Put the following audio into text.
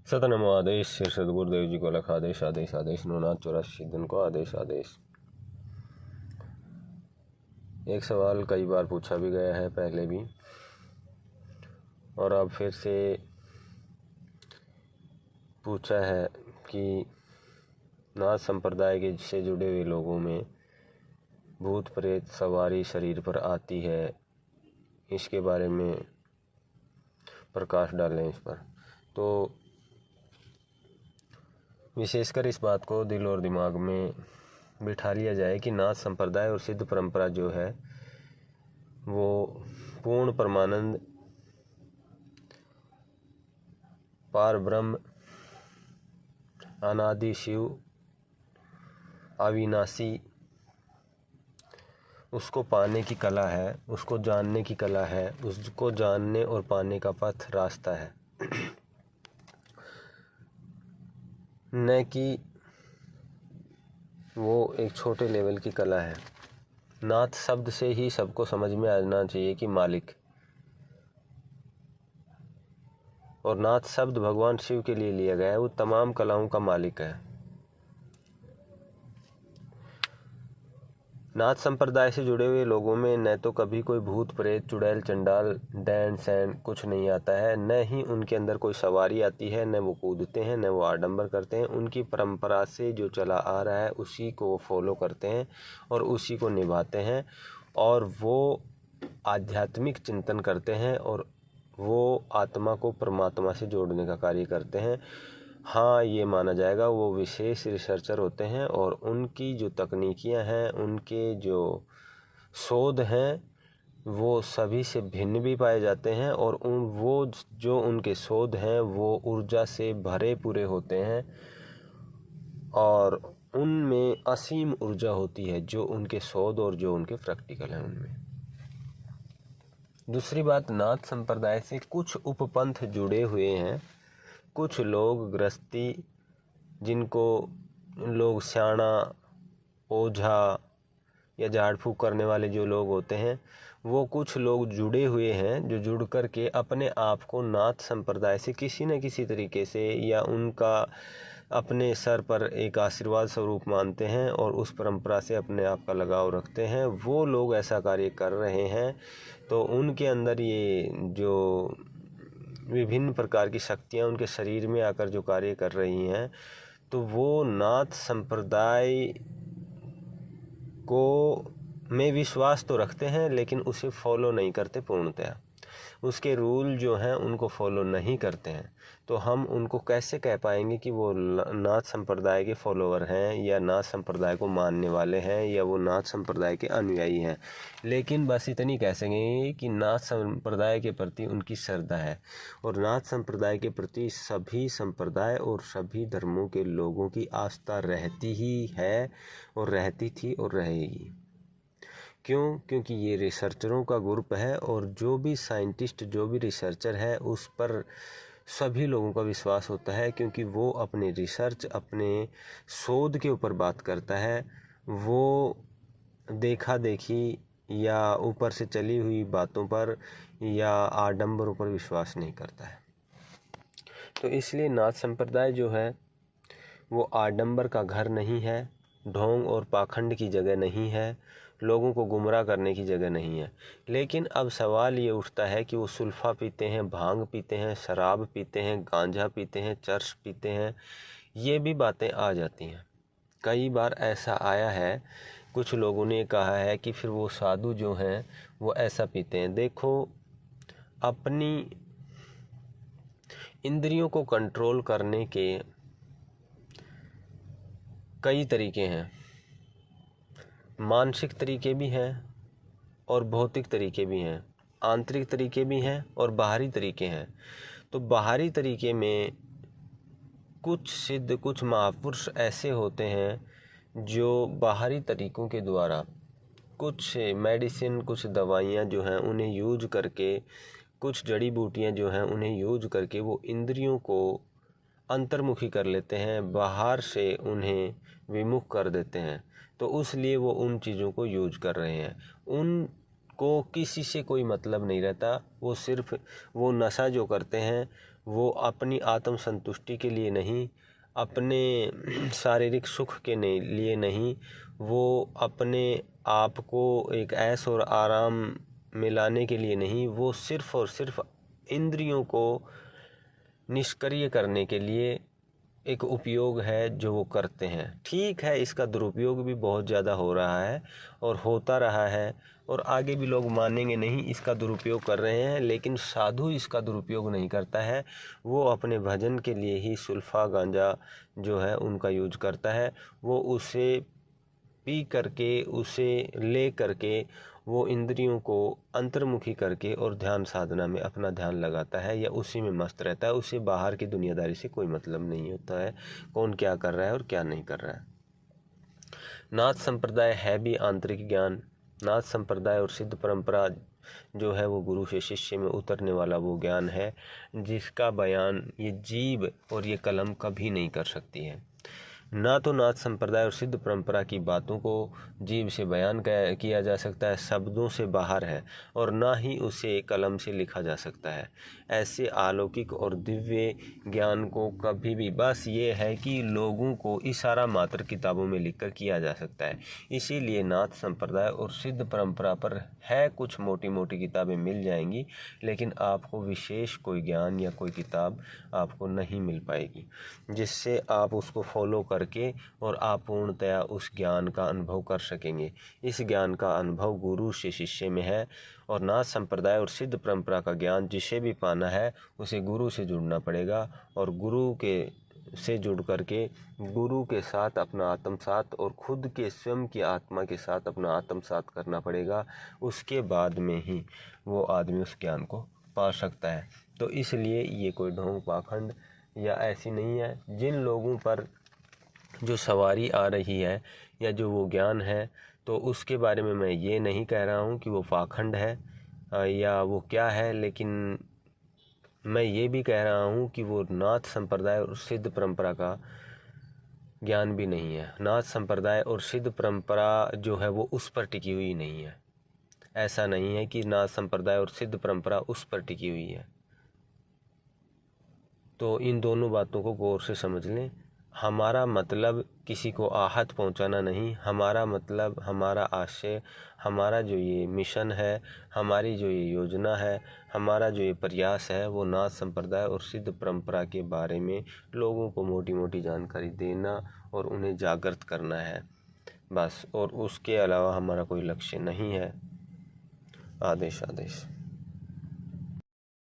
सतनमो आदेश श्री सदगुरुदेव जी को लख आदेश आदेश आदेश 984 दिन को आदेश आदेश। एक सवाल कई बार पूछा भी गया है पहले भी, और अब फिर से पूछा है कि नाथ संप्रदाय के से जुड़े हुए लोगों में भूत प्रेत सवारी शरीर पर आती है, इसके बारे में प्रकाश डालें इस पर। तो विशेषकर इस बात को दिल और दिमाग में बिठा लिया जाए कि नाथ संप्रदाय और सिद्ध परंपरा जो है वो पूर्ण परमानंद पार ब्रह्म अनादि शिव अविनाशी, उसको पाने की कला है, उसको जानने की कला है, उसको जानने और पाने का पथ रास्ता है, न कि वो एक छोटे लेवल की कला है। नाथ शब्द से ही सबको समझ में आना चाहिए कि मालिक, और नाथ शब्द भगवान शिव के लिए लिया गया है, वो तमाम कलाओं का मालिक है। नाथ संप्रदाय से जुड़े हुए लोगों में न तो कभी कोई भूत प्रेत चुड़ैल चंडाल डैन सैन कुछ नहीं आता है, न ही उनके अंदर कोई सवारी आती है, न वो कूदते हैं, न वो आडंबर करते हैं। उनकी परंपरा से जो चला आ रहा है उसी को वो फॉलो करते हैं और उसी को निभाते हैं, और वो आध्यात्मिक चिंतन करते हैं और वो आत्मा को परमात्मा से जोड़ने का कार्य करते हैं। हाँ, ये माना जाएगा वो विशेष रिसर्चर होते हैं, और उनकी जो तकनीकियाँ हैं, उनके जो शोध हैं, वो सभी से भिन्न भी पाए जाते हैं, और वो जो उनके शोध हैं वो ऊर्जा से भरे पूरे होते हैं, और उनमें असीम ऊर्जा होती है जो उनके शोध और जो उनके प्रैक्टिकल हैं उनमें। दूसरी बात, नाथ संप्रदाय से कुछ उपपंथ जुड़े हुए हैं, कुछ लोग गृहस्थी, जिनको लोग स्याणा ओझा या झाड़ फूक करने वाले जो लोग होते हैं, वो कुछ लोग जुड़े हुए हैं जो जुड़ कर के अपने आप को नाथ संप्रदाय से किसी न किसी तरीके से या उनका अपने सर पर एक आशीर्वाद स्वरूप मानते हैं और उस परंपरा से अपने आप का लगाव रखते हैं। वो लोग ऐसा कार्य कर रहे हैं, तो उनके अंदर ये जो विभिन्न प्रकार की शक्तियाँ उनके शरीर में आकर जो कार्य कर रही हैं, तो वो नाथ संप्रदाय को में विश्वास तो रखते हैं लेकिन उसे फॉलो नहीं करते पूर्णतया, उसके रूल जो हैं उनको फॉलो नहीं करते हैं। तो हम उनको कैसे कह पाएंगे कि वो नाथ संप्रदाय के फॉलोवर हैं या नाथ संप्रदाय को मानने वाले हैं या वो नाथ संप्रदाय के अनुयायी हैं। लेकिन बस इतनी कह सकेंगे कि नाथ संप्रदाय के प्रति उनकी श्रद्धा है, और नाथ संप्रदाय के प्रति सभी संप्रदाय और सभी धर्मों के लोगों की आस्था रहती ही है और रहती थी और रहेगी। क्यों? क्योंकि ये रिसर्चरों का ग्रुप है, और जो भी साइंटिस्ट जो भी रिसर्चर है उस पर सभी लोगों का विश्वास होता है, क्योंकि वो अपने रिसर्च अपने शोध के ऊपर बात करता है। वो देखा देखी या ऊपर से चली हुई बातों पर या आडंबरों पर विश्वास नहीं करता है। तो इसलिए नाथ संप्रदाय जो है वो आडंबर का घर नहीं है, ढोंग और पाखंड की जगह नहीं है, लोगों को गुमराह करने की जगह नहीं है। लेकिन अब सवाल ये उठता है कि वो सुल्फा पीते हैं, भांग पीते हैं, शराब पीते हैं, गांजा पीते हैं, चर्च पीते हैं, ये भी बातें आ जाती हैं। कई बार ऐसा आया है, कुछ लोगों ने कहा है कि फिर वो साधु जो हैं वो ऐसा पीते हैं। देखो, अपनी इंद्रियों को कंट्रोल करने के कई तरीके हैं, मानसिक तरीके भी हैं और भौतिक तरीके भी हैं, आंतरिक तरीके भी हैं और बाहरी तरीके हैं। तो बाहरी तरीके में कुछ सिद्ध, कुछ महापुरुष ऐसे होते हैं जो बाहरी तरीकों के द्वारा कुछ मेडिसिन, कुछ दवाइयाँ जो हैं उन्हें यूज करके, कुछ जड़ी बूटियाँ जो हैं उन्हें यूज करके वो इंद्रियों को अंतर्मुखी कर लेते हैं, बाहर से उन्हें विमुख कर देते हैं। तो उसलिए वो उन चीज़ों को यूज कर रहे हैं, उनको किसी से कोई मतलब नहीं रहता। वो सिर्फ वो नशा जो करते हैं वो अपनी आत्म संतुष्टि के लिए नहीं, अपने शारीरिक सुख के लिए नहीं, वो अपने आप को एक ऐश और आराम में लाने के लिए नहीं, वो सिर्फ़ और सिर्फ इंद्रियों को निष्क्रिय करने के लिए एक उपयोग है जो वो करते हैं। ठीक है, इसका दुरुपयोग भी बहुत ज़्यादा हो रहा है और होता रहा है, और आगे भी लोग मानेंगे नहीं इसका दुरुपयोग कर रहे हैं, लेकिन साधु इसका दुरुपयोग नहीं करता है। वो अपने भजन के लिए ही सुल्फा गांजा जो है उनका यूज करता है। वो उसे पी करके, उसे ले करके वो इंद्रियों को अंतर्मुखी करके और ध्यान साधना में अपना ध्यान लगाता है या उसी में मस्त रहता है। उसे बाहर की दुनियादारी से कोई मतलब नहीं होता है, कौन क्या कर रहा है और क्या नहीं कर रहा है। नाथ संप्रदाय है भी आंतरिक ज्ञान। नाथ संप्रदाय और सिद्ध परंपरा जो है वो गुरु से शिष्य में उतरने वाला वो ज्ञान है जिसका बयान ये जीभ और ये कलम कभी नहीं कर सकती है। ना तो नाथ संप्रदाय और सिद्ध परंपरा की बातों को जीभ से बयान किया जा सकता है, शब्दों से बाहर है, और ना ही उसे कलम से लिखा जा सकता है। ऐसे अलौकिक और दिव्य ज्ञान को कभी भी बस ये है कि लोगों को इशारा मात्र किताबों में लिखकर किया जा सकता है। इसीलिए नाथ संप्रदाय और सिद्ध परंपरा पर है कुछ मोटी मोटी किताबें मिल जाएंगी, लेकिन आपको विशेष कोई ज्ञान या कोई किताब आपको नहीं मिल पाएगी जिससे आप उसको फॉलो करके और आप पूर्णतया उस ज्ञान का अनुभव कर सकेंगे। इस ज्ञान का अनुभव गुरु से शिष्य में है, और नाथ संप्रदाय और सिद्ध परंपरा का ज्ञान जिसे भी पाना है उसे गुरु से जुड़ना पड़ेगा, और गुरु के से जुड़ करके गुरु के साथ अपना आत्मसात और खुद के स्वयं की आत्मा के साथ अपना आत्मसात करना पड़ेगा। उसके बाद में ही वो आदमी उस ज्ञान को पा सकता है। तो इसलिए ये कोई ढोंग पाखंड या ऐसी नहीं है। जिन लोगों पर जो सवारी आ रही है या जो वो ज्ञान है, तो उसके बारे में मैं ये नहीं कह रहा हूँ कि वो पाखंड है या वो क्या है, लेकिन मैं ये भी कह रहा हूँ कि वो नाथ संप्रदाय और सिद्ध परंपरा का ज्ञान भी नहीं है। नाथ संप्रदाय और सिद्ध परंपरा जो है वो उस पर टिकी हुई नहीं है। ऐसा नहीं है कि नाथ संप्रदाय और सिद्ध परंपरा उस पर टिकी हुई है। तो इन दोनों बातों को गौर से समझ लें। हमारा मतलब किसी को आहत पहुंचाना नहीं, हमारा मतलब, हमारा आशय, हमारा जो ये मिशन है, हमारी जो ये योजना है, हमारा जो ये प्रयास है, वो नाथ संप्रदाय और सिद्ध परंपरा के बारे में लोगों को मोटी मोटी जानकारी देना और उन्हें जागृत करना है बस, और उसके अलावा हमारा कोई लक्ष्य नहीं है। आदेश आदेश।